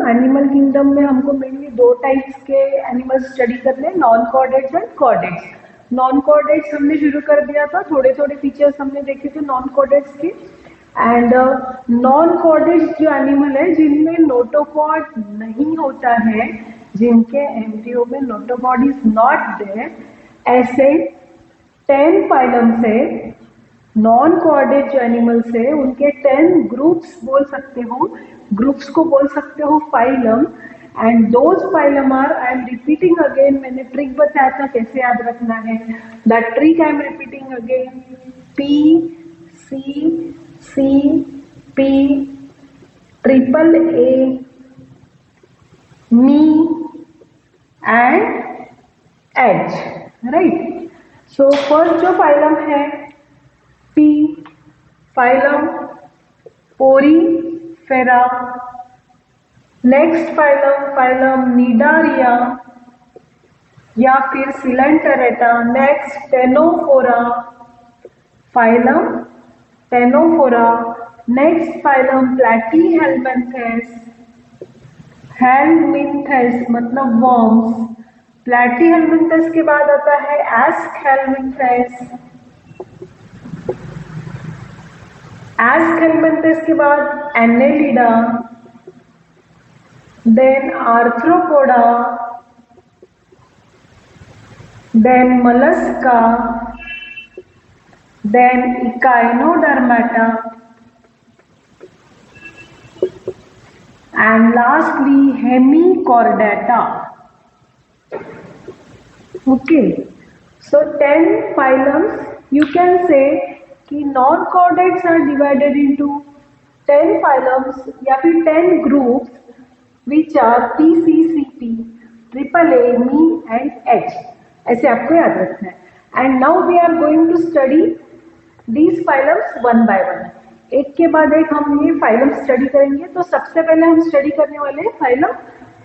Animal kingdom में हमको mainly दो टाइप्स के एनिमल्स स्टडी करने हैं, non chordates and chordates. Non chordates हमने शुरू कर दिया था, थोड़े थोड़े फीचर्स हमने देखे थे नॉन कॉर्डेट्स के। एंड नॉन कॉर्डेट्स जो एनिमल है जिनमें नोटोकॉर्ड नहीं होता है, जिनके एम्ब्रियो में नोटोकॉर्ड इज नॉट देयर, ऐसे 10 फाइलम्स है। नॉन कॉर्डेट जो एनिमल्स है उनके 10 ग्रुप्स बोल सकते हो, ग्रुप्स को बोल सकते हो phylum. And those phylum are, I am repeating again, मैंने ट्रिक बताया था कैसे याद रखना है। The trick I am repeating again, P C C P triple A me and H, right. So first जो फाइलम है P, phylum Porifera. Next phylum, phylum Cnidaria या फिर Coelenterata. Next Ctenophora, phylum Ctenophora. Next phylum Platyhelminthes, helminthes मतलब worms. Platyhelminthes के बाद आता है एस्कहेल्मिन्थेस, aschelminthes के बाद annelida, then arthropoda, then mollusca, then echinodermata, and lastly hemichordata. Okay, so 10 phylums. You can say कि non chordates are divided into 10 phylums या फिर 10 groups which are P, C, C, P, triple A, me and H. ऐसे आपको याद रखना है। And now we are going to study these phylums one by one, एक के बाद एक हम ये फाइलम स्टडी करेंगे। तो सबसे पहले हम स्टडी करने वाले हैं phylum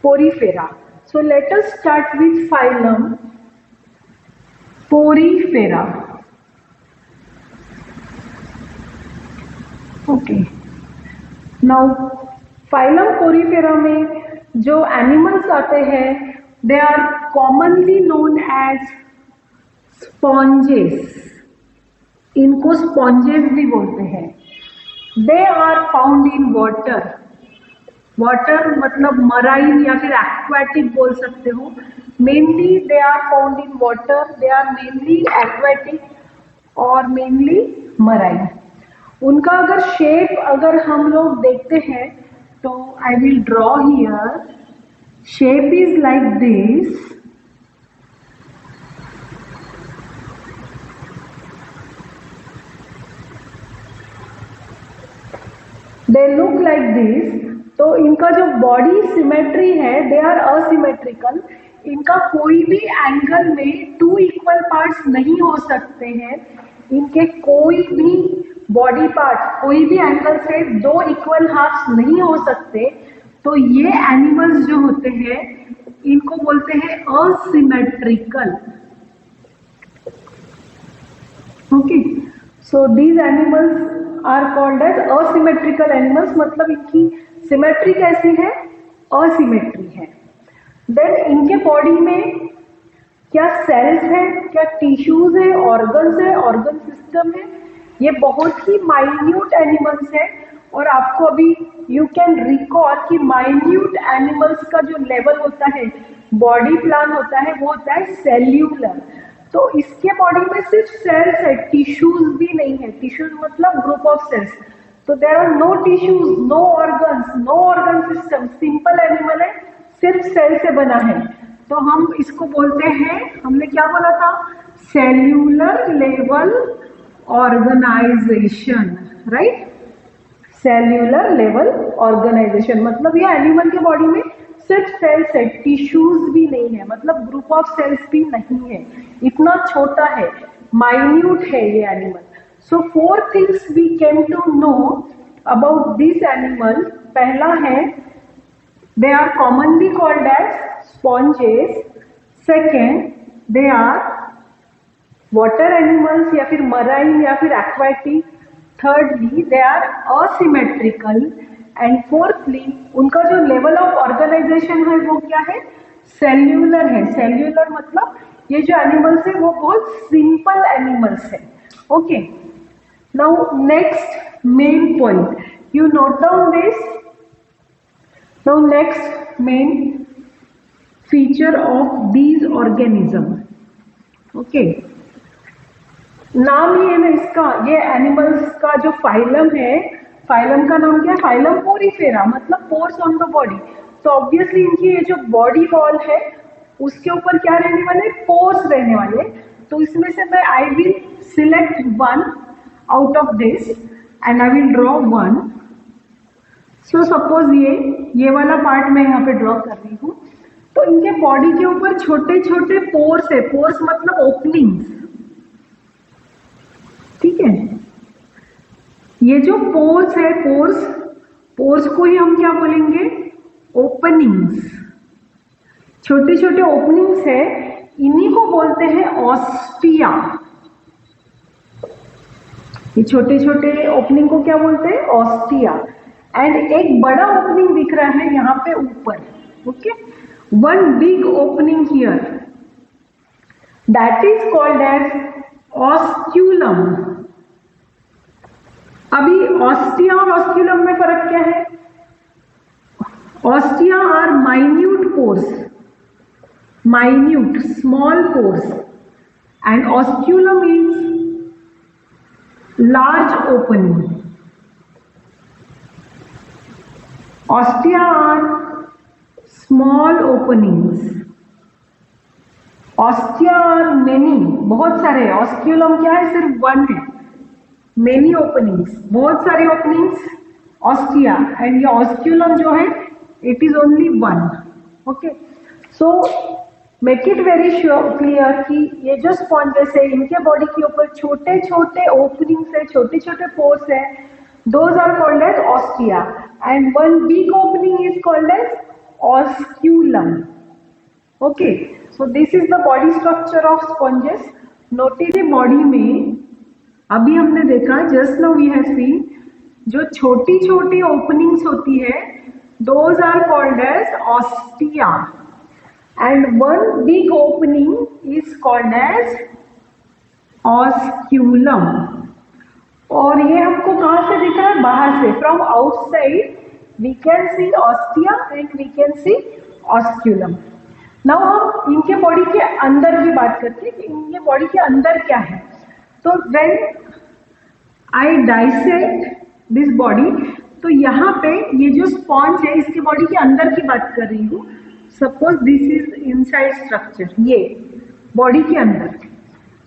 porifera. So let us start with phylum porifera. Okay, now phylum porifera में जो एनिमल्स आते हैं they are commonly known as sponges. इनको स्पॉन्जेस भी बोलते हैं। They are found in water, water मतलब मराइन या फिर एक्वाटिक बोल सकते हो। Mainly they are found in water, they are mainly aquatic और मेनली मराइन। उनका अगर शेप अगर हम लोग देखते हैं तो आई will draw here, shape is like this. They look like this. तो इनका जो बॉडी सिमेट्री है दे आर असिमेट्रिकल। इनका कोई भी एंगल में 2 इक्वल पार्ट्स नहीं हो सकते हैं। इनके कोई भी बॉडी पार्ट कोई भी एंगल से 2 इक्वल हाफ्स नहीं हो सकते। तो ये एनिमल्स जो होते हैं इनको बोलते हैं asymmetrical. Okay, so these animals are called as asymmetrical animals, मतलब इनकी सिमेट्री कैसी है, असिमेट्री है। देन इनके बॉडी में क्या सेल्स है, क्या टिश्यूज है, ऑर्गन्स है, ऑर्गन सिस्टम है। ये बहुत ही माइन्यूट एनिमल्स है। और आपको अभी यू कैन रिकॉल कि माइन्यूट एनिमल्स का जो लेवल होता है, बॉडी प्लान होता है, वो होता है सेल्यूलर। तो इसके बॉडी में सिर्फ सेल्स है, टिश्यूज भी नहीं है। टिश्यूज मतलब ग्रुप ऑफ सेल्स। तो there are no tissues, no organs, no organ system. Simple animal है, सिर्फ सेल से बना है। तो हम इसको बोलते हैं, हमने क्या बोला था, cellular level organization, right. Cellular level organization मतलब ये एनिमल के बॉडी में सिर्फ सेल्स है, टिश्यूज भी नहीं है, मतलब ग्रुप ऑफ सेल्स भी नहीं है। इतना छोटा है, माइन्यूट है ये animal. So 4 things we came to know about this animal. पहला है they are commonly called as sponges. Second, they are water animals या फिर मराइन या फिर aquatic. Thirdly, they are asymmetrical, and fourthly उनका जो लेवल ऑफ ऑर्गेनाइजेशन है वो क्या है, सेल्यूलर है। सेल्यूलर मतलब ये जो एनिमल्स है वो बहुत सिंपल एनिमल्स है। Okay, now next main point, you note down this. Now next main feature of these organism. Okay, नाम ही है ना इसका, ये एनिमल्स का जो फाइलम है, फाइलम का नाम क्या है, फाइलम पोरीफेरा, मतलब पोर्स ऑन द बॉडी। तो ऑब्वियसली इनकी ये जो बॉडी वॉल है उसके ऊपर क्या रहने वाले, पोर्स रहने वाले। तो इसमें से मैं I will select one out of this and I will draw one. So suppose ये वाला पार्ट मैं यहाँ पे ड्रॉ कर रही हूँ। तो इनके बॉडी के ऊपर छोटे छोटे पोर्स है, पोर्स मतलब ओपनिंग्स, ठीक है। ये जो पोर्स है, पोर्स को ही हम क्या बोलेंगे, ओपनिंग्स। छोटे छोटे ओपनिंग्स है, इन्हीं को बोलते हैं ऑस्टिया। ये छोटे छोटे ओपनिंग को क्या बोलते हैं, ऑस्टिया। एंड एक बड़ा ओपनिंग दिख रहा है यहाँ पे ऊपर। Okay, one big opening here, that is called as osculum. अभी ऑस्टिया और ऑस्क्यूलम में फर्क क्या है, ostia are minute pores, minute small pores, and osculum is large opening. Ostia are small openings. Ostia are many, बहुत सारे। Osculum क्या है, सिर्फ वन है। Many openings, बहुत सारे openings Ostia, and ये Osculum जो है it is only one. Okay, so make it very clear कि ये जो स्पॉन्जेस है इनके बॉडी के ऊपर छोटे छोटे ओपनिंग्स है, छोटे छोटे पोर्स है, those are called as ostia, and one big opening is called as osculum. Okay, so this is the body structure of sponges. Notice body में अभी हमने देखा, just now we have seen, जो छोटी छोटी ओपनिंग्स होती है those are called as ostia, and one big opening is called as osculum। और ये हमको कहाँ से दिख रहा है, बाहर से, from outside we can see ostia and we can see osculum. Now हम इनके बॉडी के अंदर की बात करते हैं कि इनके बॉडी के अंदर क्या है। तो when I dissect this body, तो यहाँ पे ये जो स्पॉन्ज है इसके बॉडी के अंदर की बात कर रही हूँ। Suppose this is inside structure, ये बॉडी के अंदर,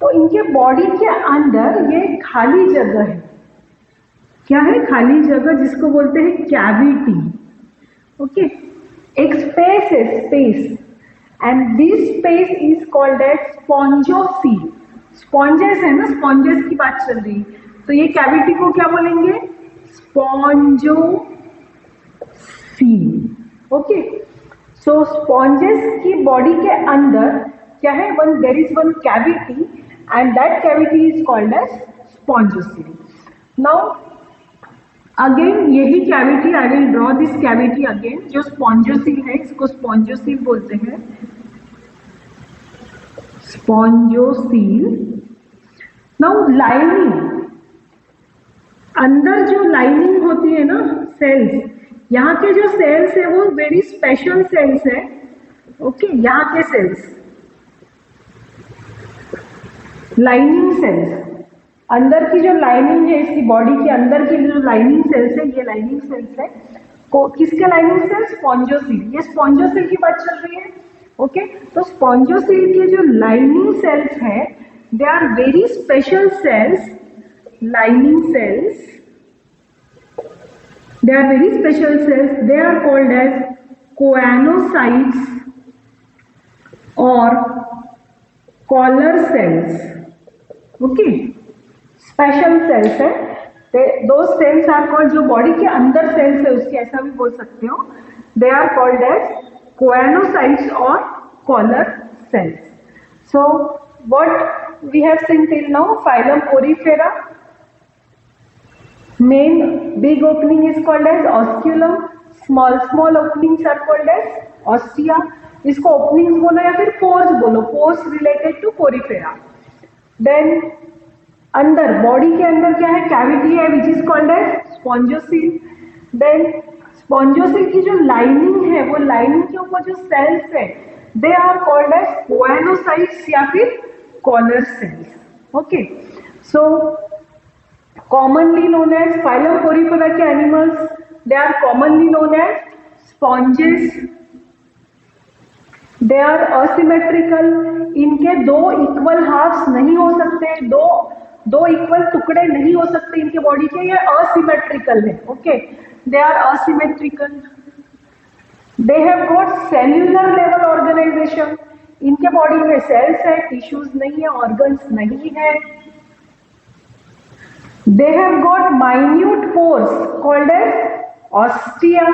तो इनके बॉडी के अंदर ये खाली जगह है। क्या है, खाली जगह, जिसको बोलते हैं कैविटी। ओके, एक स्पेस है, space, and this space is called as spongocoel. Sponges है ना, स्पॉन्जेस की बात चल रही है, तो ये कैविटी को क्या बोलेंगे, स्पॉन्जोसील। ओके, सो स्पॉन्जेस की बॉडी के अंदर क्या है, one there is one cavity and that cavity is called as spongocoel. Now again यही cavity, I will draw this cavity again, जो स्पॉन्जोसील है इसको स्पॉन्जोसील बोलते हैं, स्पॉन्जोसील। नाउ लाइनिंग, अंदर जो लाइनिंग होती है ना, सेल्स, यहाँ के जो सेल्स है वो वेरी स्पेशल सेल्स है। ओके, यहाँ के सेल्स लाइनिंग सेल्स, अंदर की जो लाइनिंग है इसकी बॉडी के अंदर की जो लाइनिंग सेल्स है, ये लाइनिंग सेल्स है। किसके लाइनिंग सेल्स, स्पॉन्जोसील, ये स्पॉन्जोसील की बात चल रही है। ओके, तो स्पॉन्जोसील के जो लाइनिंग सेल्स है they are very special cells, lining cells, they are very special cells, they are called as choanocytes or collar cells। okay, special cells है, those cells are called, जो body के अंदर sales है उसके ऐसा भी बोल सकते हो, they are called as choanocytes or collar cells। so what we have seen till now, phylum Porifera, Main big opening is called as osculum, small openings are called as ostia. इसको openings बोलो या फिर pores बोलो, pores related to porifera. Then अंदर बॉडी के अंदर क्या है, कैविटी है which is called as spongocoel. Then spongocoel की जो लाइनिंग है, वो लाइनिंग के ऊपर जो सेल्स है they are called as choanocytes या फिर collar cells. Okay, so commonly known as phylum Porifera के animals, they are commonly known as sponges. They are asymmetrical. इनके दो इक्वल हाफ्स नहीं हो सकते, दो इक्वल टुकड़े नहीं हो सकते इनके बॉडी के, ये असिमेट्रिकल है. Okay, they are asymmetrical. They have got cellular level organization. इनके बॉडी में सेल्स है, टिश्यूज नहीं है, ऑर्गन्स नहीं है. They have got minute pores called as ostia.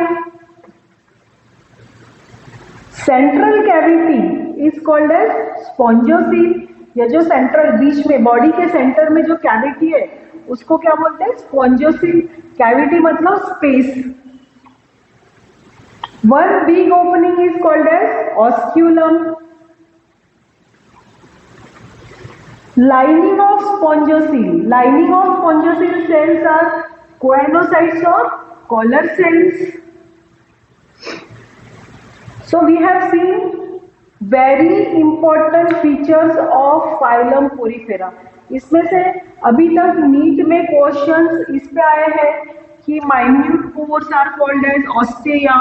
Central cavity is called as spongocoel. ये जो सेंट्रल बीच में बॉडी के सेंटर में जो कैविटी है उसको क्या बोलते हैं, स्पॉन्जोसील. कैविटी मतलब space. One big opening is called as osculum. Lining of spongocoel, lining of spongocoel cells are choanocytes और collar cells. So we have seen very important features of phylum Porifera. इसमें से अभी तक NEET में questions इस पे आए हैं कि minute pores are called as ostia,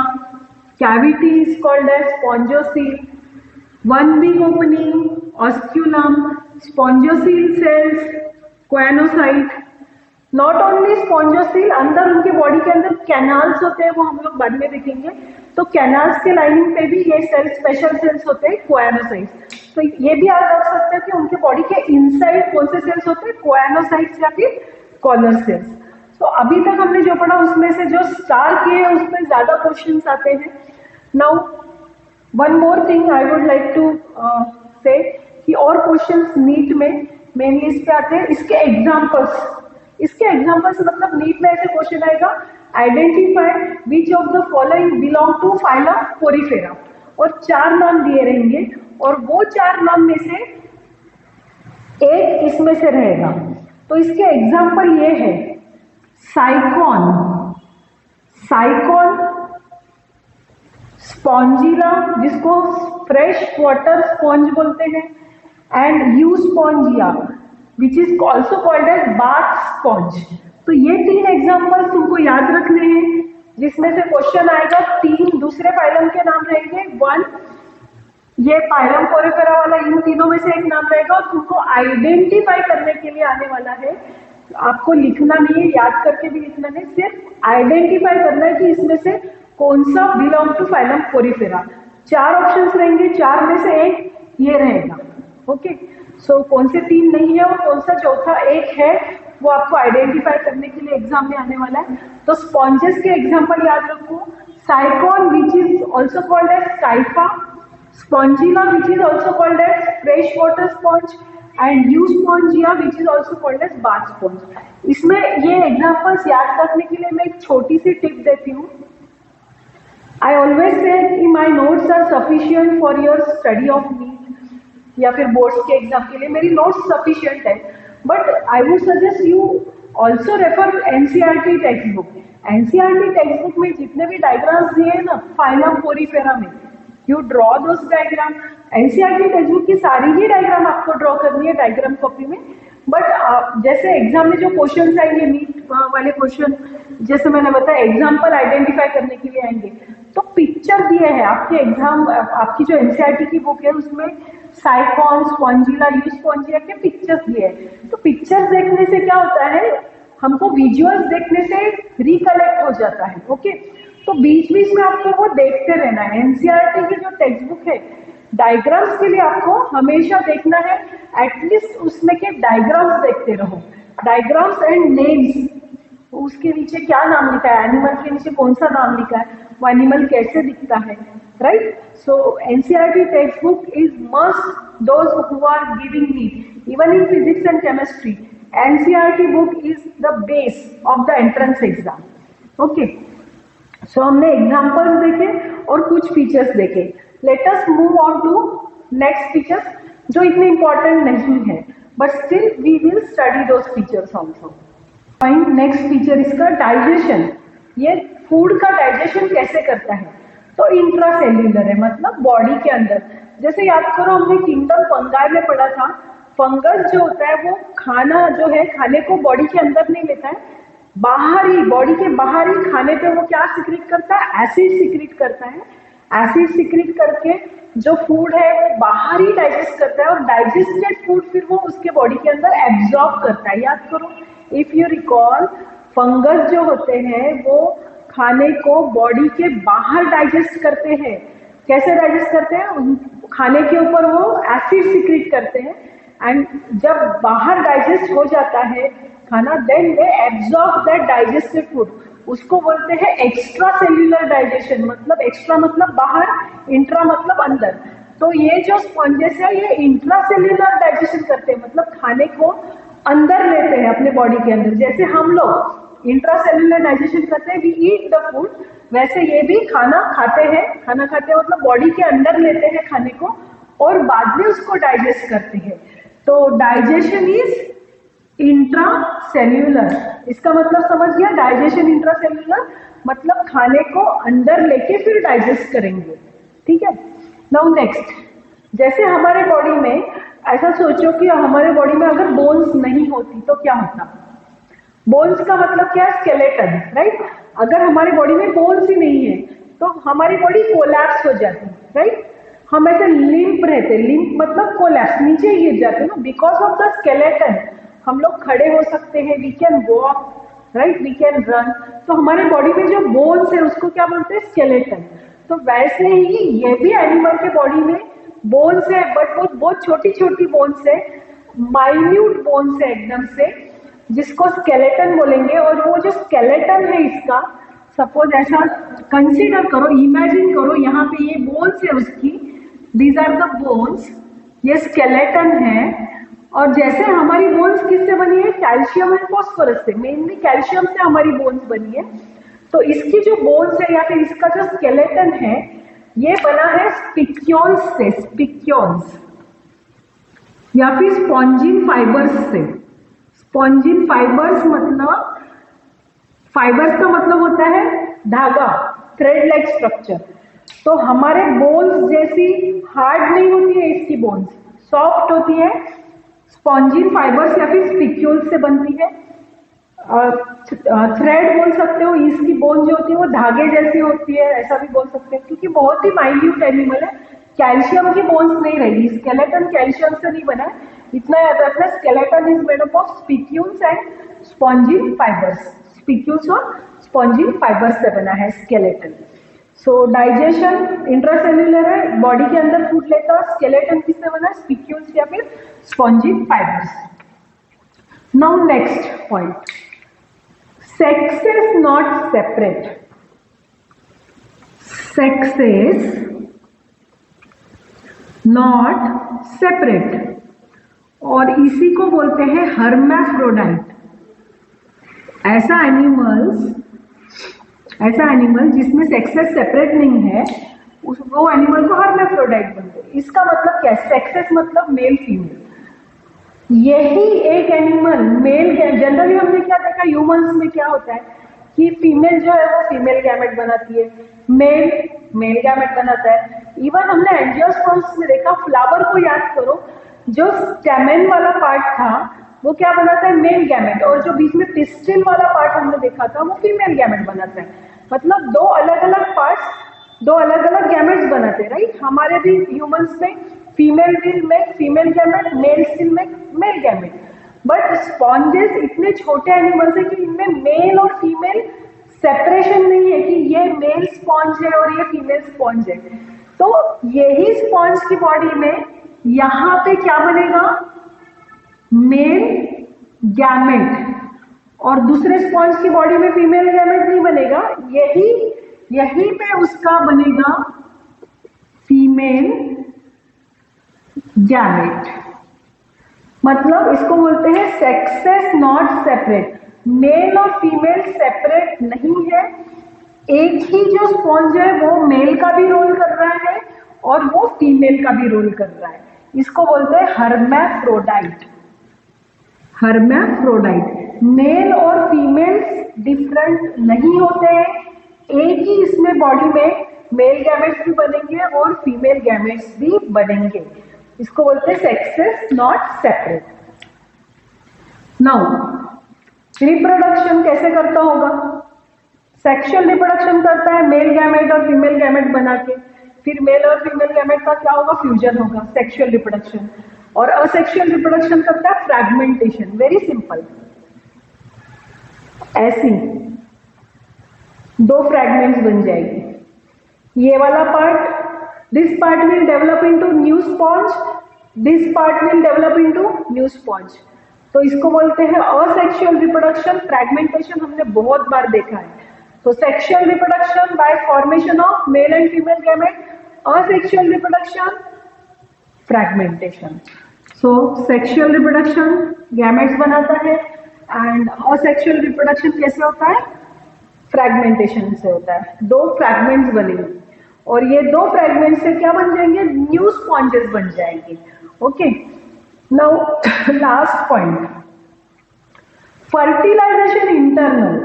cavity is called as spongiocele, one big opening, osculum, spongiocele cells, coenocyte. Not only spongocoel, अंदर उनके बॉडी के अंदर कैनाल्स होते हैं, वो हम लोग बाद में देखेंगे. तो कैनाल्स के लाइनिंग पे भी ये सेल्स, स्पेशल सेल्स होते हैं कोएनोसाइट्स. तो ये भी आप रख सकते हैं कि उनके बॉडी के इनसाइड कौन से सेल्स होते हैं, कोएनोसाइट्स या फिर कॉलर सेल्स. तो अभी तक हमने जो पढ़ा उसमें से जो स्टार किए हैं उसमें ज्यादा क्वेश्चंस आते हैं. Now one more thing I would like to say कि और क्वेश्चंस नीट में मेनली इस पे आते हैं, इसके एग्जाम्पल्स. इसके एग्जाम्पल्स मतलब नीट में ऐसे क्वेश्चन आएगा, identify which of the following belong to phylum porifera, और 4 नाम दिए रहेंगे और वो 4 नाम में से एक इसमें से रहेगा. तो इसके एग्जाम्पल ये है, साइकॉन, स्पॉन्जिला जिसको फ्रेश वाटर स्पॉन्ज बोलते हैं, and Euspongia which is also called as bath sponge. तो ये 3 एग्जाम्पल्स तुमको याद रखने हैं, जिसमें से क्वेश्चन आएगा 3 दूसरे फाइलम के नाम रहेंगे. 1 ये फाइलम पोरिफेरा वाला, इन तीनों में से एक नाम रहेगा और तुमको आइडेंटिफाई करने के लिए आने वाला है. आपको लिखना नहीं है, याद करके भी लिखना नहीं, सिर्फ आइडेंटिफाई करना है कि इसमें से कौन सा belong to phylum porifera. 4 options रहेंगे, 4 में से एक ये रहेगा. ओके, सो कौन से 3 नहीं है और कौन सा चौथा एक है वो आपको आइडेंटिफाई करने के लिए एग्जाम में आने वाला है. तो स्पॉन्जेस के एग्जांपल याद रखो, Sycon which is also called as Scypha, Spongilla which is also called as fresh water sponge, and Euspongia which is also called as bath sponge. इसमें ये एग्जाम्पल्स याद रखने के लिए मैं एक छोटी सी टिप देती हूँ. आई ऑलवेज से कि my notes are sufficient for your study of NEET या फिर बोर्ड्स के एग्जाम के लिए मेरी नोट्स सफिशिएंट है, but I would suggest you also refer NCERT text book. NCERT text book में जितने भी डायग्राम्स दिए हैं ना फाइलम पोरिफेरा में, you draw those diagram. NCERT text book की सारी ही डायग्राम आपको ड्रॉ करनी है डायग्राम कॉपी में, बट जैसे एग्जाम में जो क्वेश्चन आएंगे नीट वाले क्वेश्चन, जैसे मैंने बताया एग्जाम्पल आइडेंटिफाई करने के लिए आएंगे, तो पिक्चर दिए हैं आपके एग्जाम, आपकी जो एनसीईआरटी की बुक है उसमें साइकॉन, स्पॉन्जिला, यूस्पॉन्जिया के पिक्चर्स दिए हैं. तो पिक्चर्स देखने से क्या होता है, हमको विजुअल्स देखने से रिकलेक्ट हो जाता है. ओके, तो बीच बीच में आपको वो देखते रहना है. एनसीईआरटी की जो टेक्स्ट बुक है डायग्राम्स के लिए आपको हमेशा देखना है, एटलीस्ट उसमें के डायग्राम्स देखते रहो. डायग्राम्स एंड नेम्स, उसके नीचे क्या नाम लिखा है, एनिमल के नीचे कौन सा नाम लिखा है, वो एनिमल कैसे दिखता है, right. So NCERT textbook is must those who are giving NEET, even in physics and chemistry. NCERT book is the base of the entrance exam. Okay, so हमने एग्जाम्पल्स देखे और कुछ फीचर्स देखे. Let us move on to next features जो इतने important नहीं है, but still we will study those features also. Next feature इसका डाइजेशन. ये फूड का डाइजेशन कैसे करता है? तो इंट्रासेल्यूलर है, मतलब बॉडी के अंदर. जैसे याद करो हमने किंगडम फंगाई में पढ़ा था, फंगस जो होता है वो खाना जो है खाने को बॉडी के अंदर नहीं लेता है, बाहर ही बॉडी के बाहर ही खाने पे वो क्या सिक्रीट करता है? एसिड सिक्रीट करता है. एसिड सिक्रीट करके जो फूड है वो बाहर ही डाइजेस्ट करता है और डाइजेस्टेड फूड फिर वो उसके बॉडी के अंदर एब्जॉर्ब करता है. याद करो, इफ यू रिकॉल, फंगस जो होते हैं वो खाने को बॉडी के बाहर डाइजेस्ट करते हैं. कैसे डाइजेस्ट करते हैं? खाने के ऊपर वो एसिड सिक्रीट करते हैं एंड जब बाहर डाइजेस्ट हो जाता है खाना, then they absorb that digested food. उसको बोलते हैं एक्स्ट्रा सेल्यूलर डाइजेशन. मतलब एक्स्ट्रा मतलब बाहर, इंट्रा मतलब अंदर. तो ये जो स्पॉन्जेस है ये इंट्रा सेल्यूलर डाइजेशन करते हैं, मतलब खाने को अंदर लेते हैं अपने बॉडी के अंदर. जैसे हम लोग इंट्रासेल्युलर डाइजेशन करते हैं, वी ईट द फूड, वैसे ये भी खाना खाते हैं. खाना खाते हैं मतलब बॉडी के अंदर लेते हैं खाने को और बाद में उसको डाइजेस्ट करते हैं. तो डाइजेशन इज इंट्रासेल्युलर. इसका मतलब समझ गया? डाइजेशन इंट्रासेल्युलर मतलब खाने को अंदर लेके फिर डाइजेस्ट करेंगे. ठीक है. नाउ नेक्स्ट, जैसे हमारे बॉडी में, ऐसा सोचो कि हमारे बॉडी में अगर बोन्स नहीं होती तो क्या होता? बोन्स का मतलब क्या है? Skeleton, right. अगर हमारी बॉडी में बोन्स ही नहीं है तो हमारी बॉडी कोलैप्स हो जाती है, राइट. हम ऐसे लिम्प रहते, लिम्प मतलब कोलैप्स, नीचे गिर जाते ना. बिकॉज ऑफ द स्केलेटन हम लोग खड़े हो सकते हैं, we can walk, right, we can run. तो हमारे बॉडी में जो बोन्स है उसको क्या बोलते हैं? स्केलेटन. तो वैसे ही ये भी एनिमल के बॉडी में बोन्स है, बट वो बहुत छोटी छोटी बोन्स है, माइन्यूट बोन्स है एकदम से, जिसको स्केलेटन बोलेंगे. और वो जो स्केलेटन है इसका, सपोज ऐसा कंसीडर करो, इमेजिन करो, यहाँ पे ये बोन्स है उसकी, दीज आर द बोन्स, ये स्केलेटन है. और जैसे हमारी बोन्स किससे बनी है? कैल्शियम एंड फॉस्फोरस से, मेनली कैल्शियम से हमारी बोन्स बनी है. तो इसकी जो बोन्स है या फिर इसका जो स्केलेटन है ये बना है स्पिक्यूल्स से, स्पिक्यूल्स या फिर स्पॉन्जिन फाइबर्स से. स्पॉन्जिन फाइबर्स मतलब, फाइबर्स का मतलब होता है धागा, थ्रेड लाइक स्ट्रक्चर. तो हमारे बोन्स जैसी हार्ड नहीं होती है इसकी बोन्स, सॉफ्ट होती है. स्पॉन्जिन फाइबर्स या फिर स्पिक्यूल्स से बनती है. थ्रेड बोल सकते हो, इसकी बोन जो होती है वो धागे जैसी होती है, ऐसा भी बोल सकते हैं, क्योंकि बहुत ही माइन्यूट एनिमल है. कैल्शियम की बोन्स नहीं रहेगी, स्केलेटन कैल्शियम से नहीं बना है, इतना याद रखना. Skeleton is made up of spicules and spongin fibres. Spicules और स्पॉन्जिन फाइबर्स से बना है स्केलेटन. सो डाइजेशन इंट्रासेल्युलर है, बॉडी के अंदर फूड लेता है. स्केलेटन किससे बना है? स्पिक्यूल्स या फिर spongin fibres. Now next point, sexes not separate. Sexes not separate और इसी को बोलते हैं hermaphrodite. ऐसा एनिमल जिसमें सेक्सेस सेपरेट नहीं है, वो एनिमल को hermaphrodite बोलते हैं. इसका मतलब क्या है? सेक्सेस मतलब मेल फीमेल. यही एक एनिमल मेल, जनरली हमने क्या देखा ह्यूमंस में क्या होता है कि फीमेल जो है वो फीमेल गैमेट बनाती है, मेल मेल गैमेट बनाता है. इवन हमने एंजियोस्पर्म्स में देखा, फ्लावर को याद करो, जो स्टेमेन वाला पार्ट था वो क्या बनाता है? Male gamete. और जो बीच में पिस्टिल वाला पार्ट हमने देखा था वो फीमेल गैमेट बनाता है. मतलब दो अलग अलग पार्ट्स, दो अलग अलग गैमेट्स बनाते हैं, राइट. हमारे भी ह्यूमंस में female will make female gamete, male will make male gamete. But sponges इतने छोटे एनिमल्स है कि इनमें मेल और फीमेल सेपरेशन नहीं है कि ये मेल स्पॉन्ज है और ये फीमेल स्पॉन्ज है. तो यही स्पॉन्ज की बॉडी में यहाँ पे क्या बनेगा? Male gamete. और दूसरे स्पॉन्ज की बॉडी में फीमेल गैमेट नहीं बनेगा, यही पे उसका बनेगा फीमेल गैमेट. मतलब इसको बोलते हैं सेक्सेस नॉट सेपरेट, मेल और फीमेल सेपरेट नहीं है, एक ही जो स्पॉन्ज है वो मेल का भी रोल कर रहा है और वो फीमेल का भी रोल कर रहा है, इसको बोलते हैं हर्मैफ्रोडाइट। हर्मैफ्रोडाइट, मेल और फीमेल डिफरेंट नहीं होते हैं, एक ही इसमें बॉडी में मेल गैमेट्स भी बनेंगे और फीमेल गैमेट्स भी बनेंगे, इसको बोलते हैं sexes not separate. Now reproduction कैसे करता होगा? सेक्सुअल रिप्रोडक्शन करता है मेल गैमेट और फीमेल गैमेट बना के, फिर मेल और फीमेल गैमेट का क्या होगा? फ्यूजन होगा, सेक्सुअल रिप्रोडक्शन। और असेक्सुअल रिप्रोडक्शन करता है फ्रैगमेंटेशन, वेरी सिंपल, ऐसी दो फ्रैगमेंट्स बन जाएगी, ये वाला part, this part will develop into new sponge, this part will develop into new sponge, तो इसको बोलते हैं असेक्सुअल रिप्रोडक्शन। फ्रैगमेंटेशन हमने बहुत बार देखा है, तो sexual reproduction by formation of male and female gamete, asexual reproduction fragmentation. So sexual reproduction gametes बनाता है एंड असेक्सुअल रिप्रोडक्शन कैसे होता है? फ्रैगमेंटेशन से होता है, दो फ्रैगमेंट्स बनेंगे और ये दो फ्रैगमेंट से क्या बन जाएंगे? न्यू स्पॉन्जेस बन जाएंगे। Okay, now last point, fertilization internal.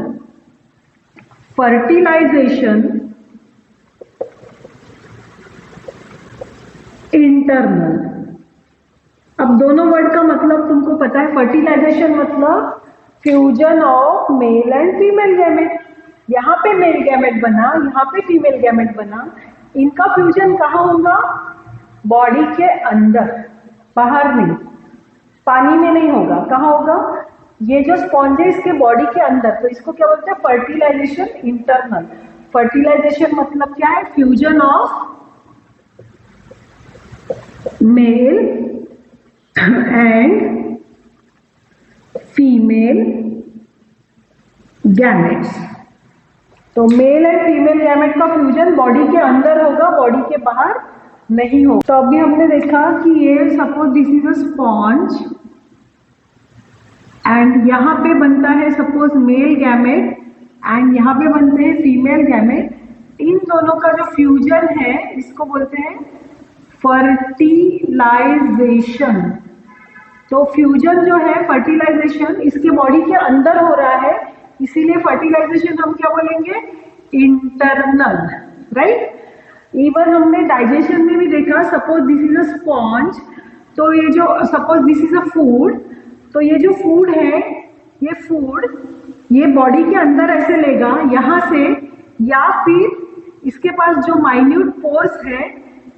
Fertilization internal, अब दोनों वर्ड का मतलब तुमको पता है। फर्टिलाइजेशन मतलब fusion of male and female gamete, यहाँ पे मेल गैमेट बना, यहाँ पे फीमेल गैमेट बना, इनका फ्यूजन कहाँ होगा? बॉडी के अंदर, बाहर नहीं, पानी में नहीं होगा, कहाँ होगा? ये जो स्पॉन्ज है इसके बॉडी के अंदर, तो इसको क्या बोलते हैं? Fertilisation internal. फर्टिलाइजेशन मतलब क्या है? Fusion of male and female gametes, तो मेल एंड फीमेल गैमेट का फ्यूजन बॉडी के अंदर होगा, बॉडी के बाहर नहीं होगा। तो अभी हमने देखा कि ये suppose this is a sponge and यहाँ पे बनता है सपोज मेल गैमेट एंड यहाँ पे बनते हैं फीमेल गैमेट, इन दोनों का जो फ्यूजन है इसको बोलते हैं फर्टिलाइजेशन। तो फ्यूजन जो है फर्टिलाइजेशन इसके बॉडी के अंदर हो रहा है, इसीलिए फर्टिलाइजेशन हम क्या बोलेंगे? Internal, right. इवन हमने डाइजेशन में भी देखा, suppose this is a sponge, तो ये जो suppose this is a food, तो ये जो फूड है, ये फूड ये बॉडी के अंदर ऐसे लेगा यहाँ से, या फिर इसके पास जो माइन्यूट पोर्स है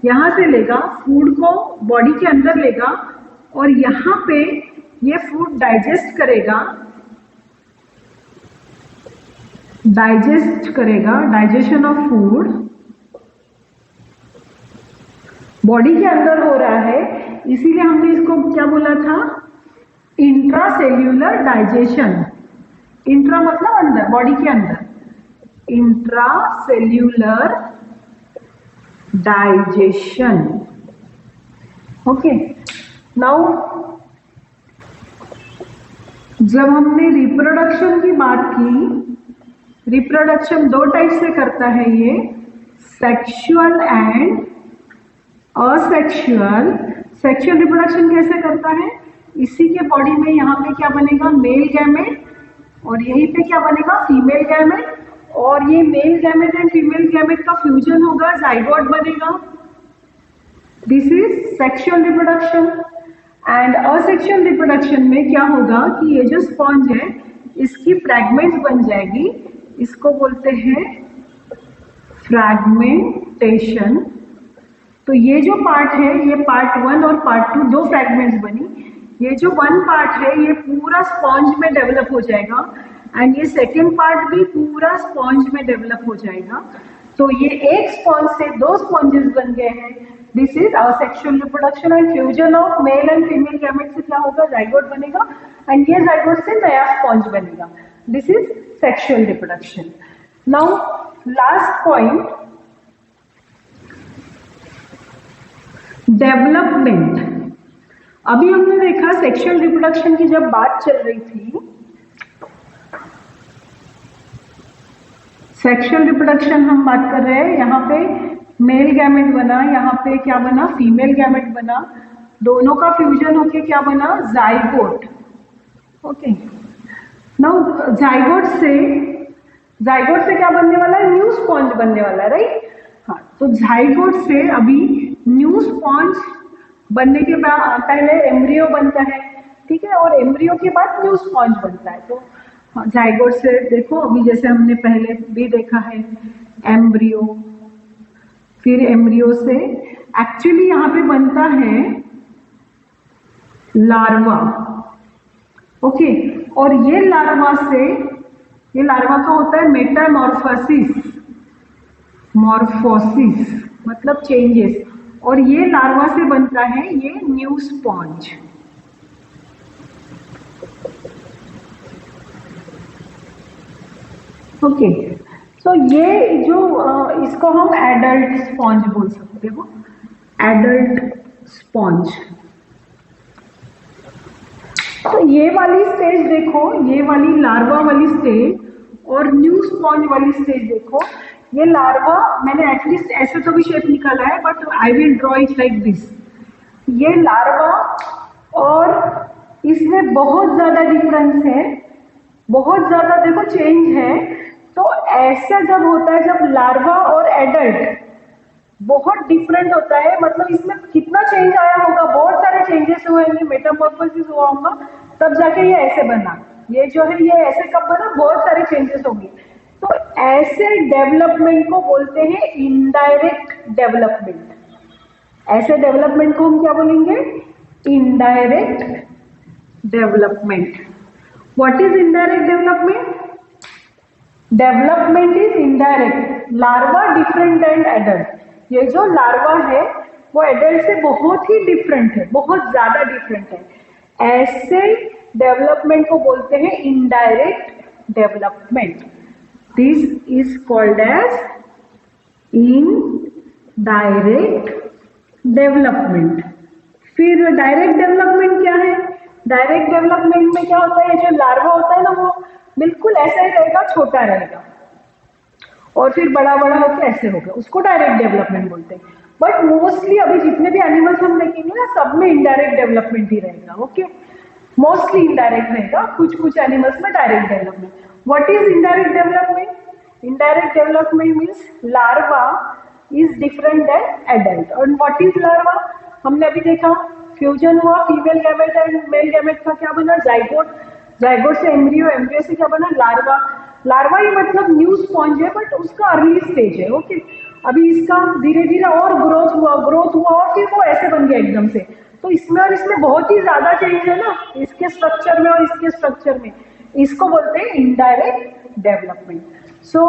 यहाँ से लेगा, फूड को बॉडी के अंदर लेगा और यहाँ पे ये फूड डाइजेस्ट करेगा, डाइजेशन ऑफ फूड बॉडी के अंदर हो रहा है, इसीलिए हमने इसको क्या बोला था? Intracellular digestion. इंट्रा मतलब अंदर, बॉडी के अंदर, इंट्रासेल्यूलर डाइजेशन। ओके, नाउ जब हमने रिप्रोडक्शन की बात की, रिप्रोडक्शन दो टाइप से करता है ये, sexual and asexual. Sexual reproduction कैसे करता है? इसी के बॉडी में यहाँ पे क्या बनेगा? मेल गैमेट, और यहीं पे क्या बनेगा? फीमेल गैमेट, और ये male gamete and female gamete का फ्यूजन होगा, जाइगोट बनेगा। This is sexual reproduction. And asexual reproduction में क्या होगा कि ये जो स्पॉन्ज है इसकी फ्रैगमेंट्स बन जाएगी, इसको बोलते हैं फ्रैगमेंटेशन। तो ये जो पार्ट है, ये पार्ट 1 और पार्ट 2 दो फ्रैगमेंट्स बनी, ये जो 1 पार्ट है ये पूरा स्पॉन्ज में डेवलप हो जाएगा एंड ये सेकेंड पार्ट भी पूरा स्पॉन्ज में डेवलप हो जाएगा। तो ये एक स्पॉन्ज से दो स्पॉन्जेस बन गए हैं। This is asexual reproduction and fusion of male and female gamete से क्या होगा? जाइगोट बनेगा एंड ये जाइगोट से नया स्पॉन्ज बनेगा। This is sexual reproduction. Now last point, development. अभी हमने देखा सेक्सुअल रिप्रोडक्शन की जब बात चल रही थी, सेक्सुअल रिप्रोडक्शन हम बात कर रहे हैं, यहाँ पे मेल गैमेट बना, यहाँ पे क्या बना, फीमेल गैमेट बना, दोनों का फ्यूजन होके क्या बना, जाइगोट। ओके, नाउ जाइगोट से क्या बनने वाला है, न्यू स्पॉन्ज बनने वाला है, राइट। हाँ, तो जाइगोट से अभी न्यू स्पॉन्ज बनने के बाद पहले एम्ब्रियो बनता है, ठीक है, और एम्ब्रियो के बाद न्यू स्पॉन्ज बनता है। तो जाइगोट से देखो, अभी जैसे हमने पहले भी देखा है एम्ब्रियो, फिर एम्ब्रियो से एक्चुअली यहाँ पे बनता है लार्वा। ओके, और ये लार्वा का होता है मॉर्फोसिस मतलब चेंजेस, और ये लार्वा से बनता है ये न्यू स्पॉन्ज। ओके, तो ये जो इसको हम एडल्ट स्पॉन्ज बोल सकते हो, एडल्ट स्पॉन्ज। तो ये वाली स्टेज देखो, ये वाली लार्वा वाली स्टेज और न्यू स्पॉन्ज वाली स्टेज देखो। ये लार्वा मैंने एटलीस्ट ऐसे तो भी शेप निकाला है, but I will draw it like this. ये लार्वा और इसमें बहुत ज्यादा डिफरेंस है, बहुत ज्यादा देखो चेंज है। तो ऐसा जब होता है, जब लार्वा और एडल्ट बहुत डिफरेंट होता है, मतलब इसमें कितना चेंज आया होगा, बहुत सारे चेंजेस हुए होंगे, मेटामॉर्फोसिस हुआ होगा, तब जाके ये ऐसे बना। ये जो है ये ऐसे कब बना, बहुत सारे चेंजेस होंगे। तो ऐसे डेवलपमेंट को बोलते हैं इनडायरेक्ट डेवलपमेंट। ऐसे डेवलपमेंट को हम क्या बोलेंगे, indirect development. What is indirect development? Development is indirect, larva different then adult. ये जो लार्वा है वो एडल्ट से बहुत ही डिफरेंट है, बहुत ज्यादा डिफरेंट है। ऐसे डेवलपमेंट को बोलते हैं indirect development. This is called as indirect development. फिर डायरेक्ट डेवलपमेंट क्या है? डायरेक्ट डेवलपमेंट में क्या होता है, जो लार्वा होता है ना वो बिल्कुल ऐसा ही रहेगा, छोटा रहेगा, और फिर बड़ा बड़ा होकर ऐसे होगा, उसको डायरेक्ट डेवलपमेंट बोलते हैं। बट मोस्टली अभी जितने भी एनिमल्स हम देखेंगे ना, सब में इनडायरेक्ट डेवलपमेंट ही रहेगा। ओके, मोस्टली इनडायरेक्ट रहेगा, कुछ कुछ एनिमल्स में direct development. What is indirect development? Indirect development means larva is different then adult. और व्हाट इज लार्वा? हमने अभी देखा फ्यूजन हुआ, female gamete and male gamete का क्या बना, जाइगोट। जाइगोट से एम्ब्रियो, एम्ब्रियो से क्या बना, लार्वा। लार्वा ही मतलब न्यू स्पॉन्ज है, बट उसका अर्ली स्टेज है। ओके, अभी इसका धीरे धीरे और ग्रोथ हुआ और फिर वो ऐसे बन गया एकदम से। तो इसमें और इसमें बहुत ही ज्यादा चेंज है ना, इसके स्ट्रक्चर में और इसके स्ट्रक्चर में। इसको बोलते हैं indirect development. So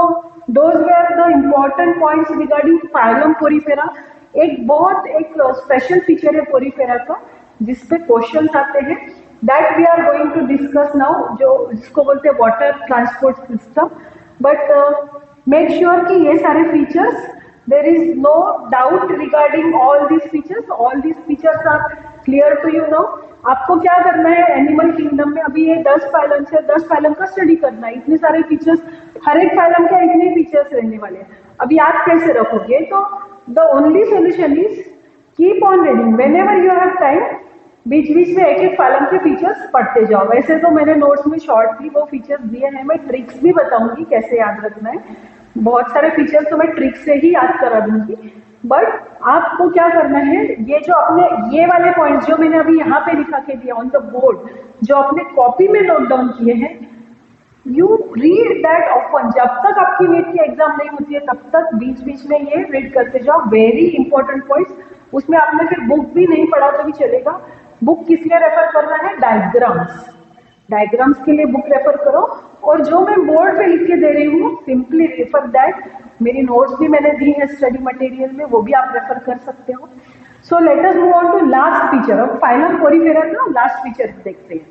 those were the important points regarding phylum Porifera. एक स्पेशल फीचर है पोरीफेरा का, जिसपे क्वेश्चंस आते हैं, that we are going to discuss now, जो जिसको बोलते हैं water transport system. But make sure कि ये सारे features, there is no doubt regarding all these features are clear to you now. आपको क्या करना है एनिमल किंगडम में, अभी ये 10 फाइलम से 10 फाइलम का स्टडी करना है। इतने सारे फीचर्स, हर एक फाइलम के इतने फीचर्स रहने वाले हैं। अभी याद कैसे रखोगे? तो the only solution is keep on reading whenever you have time. बीच बीच में एक एक फाइलम के फीचर्स पढ़ते जाओ। वैसे तो मैंने नोट्स में शॉर्टली वो फीचर्स दिए हैं, मैं ट्रिक्स भी बताऊंगी कैसे याद रखना है। बहुत सारे फीचर्स तो मैं ट्रिक से ही याद करा दूंगी, बट आपको क्या करना है, ये जो अपने ये वाले पॉइंट्स जो मैंने अभी यहाँ पे लिखा के दिया ऑन द बोर्ड, जो अपने कॉपी में नोट डाउन किए हैं, यू रीड दैट ऑफन। जब तक आपकी नीट की एग्जाम नहीं होती है तब तक बीच बीच में ये रीड करते जाओ, वेरी इंपॉर्टेंट पॉइंट्स। उसमें आपने फिर बुक भी नहीं पढ़ा तो भी चलेगा। बुक किस लिए रेफर करना है? डायग्राम्स के लिए बुक रेफर करो। और जो मैं बोर्ड पे लिख के दे रही हूँ, सिंपली रेफर दैट। मेरी नोट्स भी मैंने दी है स्टडी मटेरियल में, वो भी आप रेफर कर सकते हो। So let us move on to last feature. अब फाइलम पोरीफेरा का लास्ट फीचर देखते हैं।